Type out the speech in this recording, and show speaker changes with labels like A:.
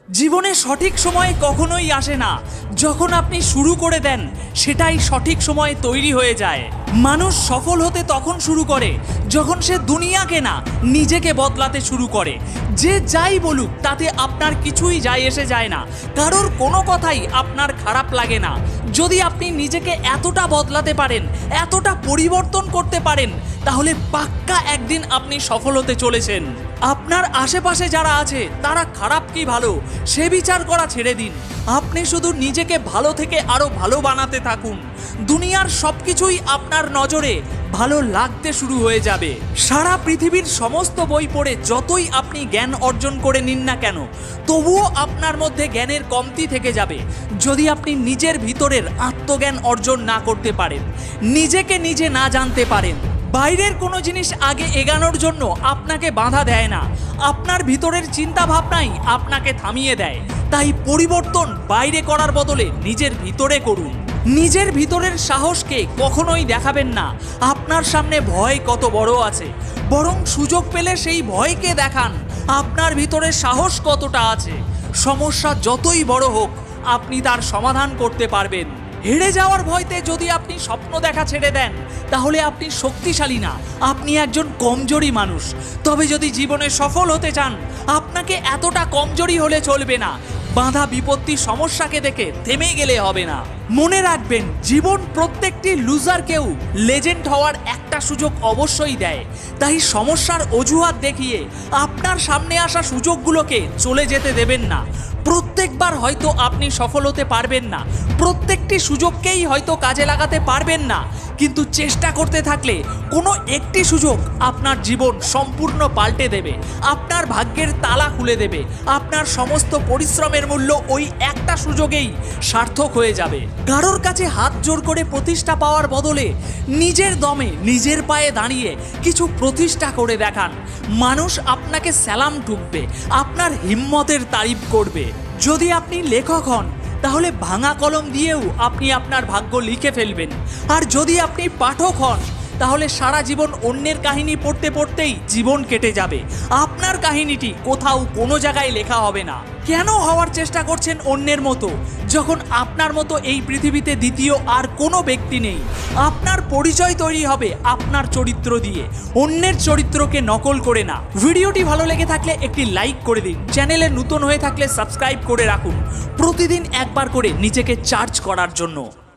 A: জীবনে সঠিক সময় কখনোই আসে না, যখন আপনি শুরু করে দেন সেটাই সঠিক সময়ে তৈরি হয়ে যায়। মানুষ সফল হতে তখন শুরু করে যখন সে দুনিয়াকে না, নিজেকে বদলাতে শুরু করে। যে যাই বলুক তাতে আপনার কিছুই যায় এসে যায় না, কারোর কোনো কথাই আপনার খারাপ লাগে না। যদি আপনি নিজেকে এতটা বদলাতে পারেন, এতটা পরিবর্তন করতে পারেন, তাহলে পাক্কা একদিন আপনি সফল হতে চলেছেন। আপনার আশেপাশে যারা আছে তারা খারাপ কি ভালো সে বিচার করা ছেড়ে দিন। আপনি শুধু নিজেকে ভালো থেকে আরো ভালো বানাতে থাকুন। দুনিয়ার সবকিছুই আপনার নজরে ভালো লাগতে শুরু হয়ে যাবে। সারা পৃথিবীর সমস্ত বই পড়ে যতই আপনি জ্ঞান অর্জন করে নিন না কেন, তবুও আপনার মধ্যে জ্ঞানের কমতি থেকে যাবে যদি আপনি নিজের ভিতরের আত্মজ্ঞান অর্জন না করতে পারেন, নিজেকে নিজে না জানতে পারেন। বাইরের কোনো জিনিস আগে এগানোর জন্য আপনাকে বাধা দেয় না, আপনার ভিতরের চিন্তা ভাবনাই আপনাকে থামিয়ে দেয়। তাই পরিবর্তন বাইরে করার বদলে নিজের ভিতরে করুন। নিজের ভিতরের সাহসকে কখনোই দেখাবেন না আপনার সামনে ভয় কত বড় আছে, বরং সুযোগ পেলে সেই ভয়কে দেখান আপনার ভিতরে সাহস কতটা আছে। সমস্যা যতই বড় হোক আপনি তার সমাধান করতে পারবেন। হেরে যাওয়ার ভয়তে যদি আপনি স্বপ্ন দেখা ছেড়ে দেন, তাহলে আপনি শক্তিশালী না, আপনি একজন কমজোরি মানুষ। তবে যদি জীবনে সফল হতে চান, আপনাকে এতটা কমজোরি হলে চলবে না। বাধা বিপত্তি সমস্যাকে দেখে থেমে গেলে হবে না। মনে রাখবেন, জীবন প্রত্যেকটি লুজারকেও লেজেন্ড হওয়ার একটা সুযোগ অবশ্যই দেয়। তাই সমস্যার অজুহাত দেখিয়ে আপনার সামনে আসা সুযোগগুলোকে চলে যেতে দেবেন না। প্রত্যেকবার হয়তো আপনি সফল হতে পারবেন না, প্রত্যেকটি সুযোগকেই হয়তো কাজে লাগাতে পারবেন না, কিন্তু চেষ্টা করতে থাকলে কোনো একটি সুযোগ আপনার জীবন সম্পূর্ণ পাল্টে দেবে, আপনার ভাগ্যের তালা খুলে দেবে। আপনার সমস্ত পরিশ্রমের মূল্য ওই একটা সুযোগেই সার্থক হয়ে যাবে। কারোর কাছে হাত জোর করে প্রতিষ্ঠা পাওয়ার বদলে নিজের দমে নিজের পায়ে দাঁড়িয়ে কিছু প্রতিষ্ঠা করে দেখান। মানুষ আপনাকে সালাম ঠুকবে, আপনার হিম্মতের তারিফ করবে। যদি আপনি লেখক হন, তাহলে ভাঙা কলম দিয়েও আপনি আপনার ভাগ্য লিখে ফেলবেন। আর যদি আপনি পাঠক হন, তাহলে সারা জীবন অন্যের কাহিনী পড়তে পড়তেই জীবন কেটে যাবে। আপনার কাহিনীটি কোথাও কোনো জায়গায় লেখা হবে না। কেন হওয়ার চেষ্টা করছেন অন্যের মতো, যখন আপনার মতো এই পৃথিবীতে দ্বিতীয় আর কোনো ব্যক্তি নেই? আপনার পরিচয় তৈরি হবে আপনার চরিত্র দিয়ে, অন্যের চরিত্রকে নকল করে না। ভিডিওটি ভালো লেগে থাকলে একটি লাইক করে দিন, চ্যানেলে নতুন হয়ে থাকলে সাবস্ক্রাইব করে রাখুন প্রতিদিন একবার করে নিজেকে চার্জ করার জন্য।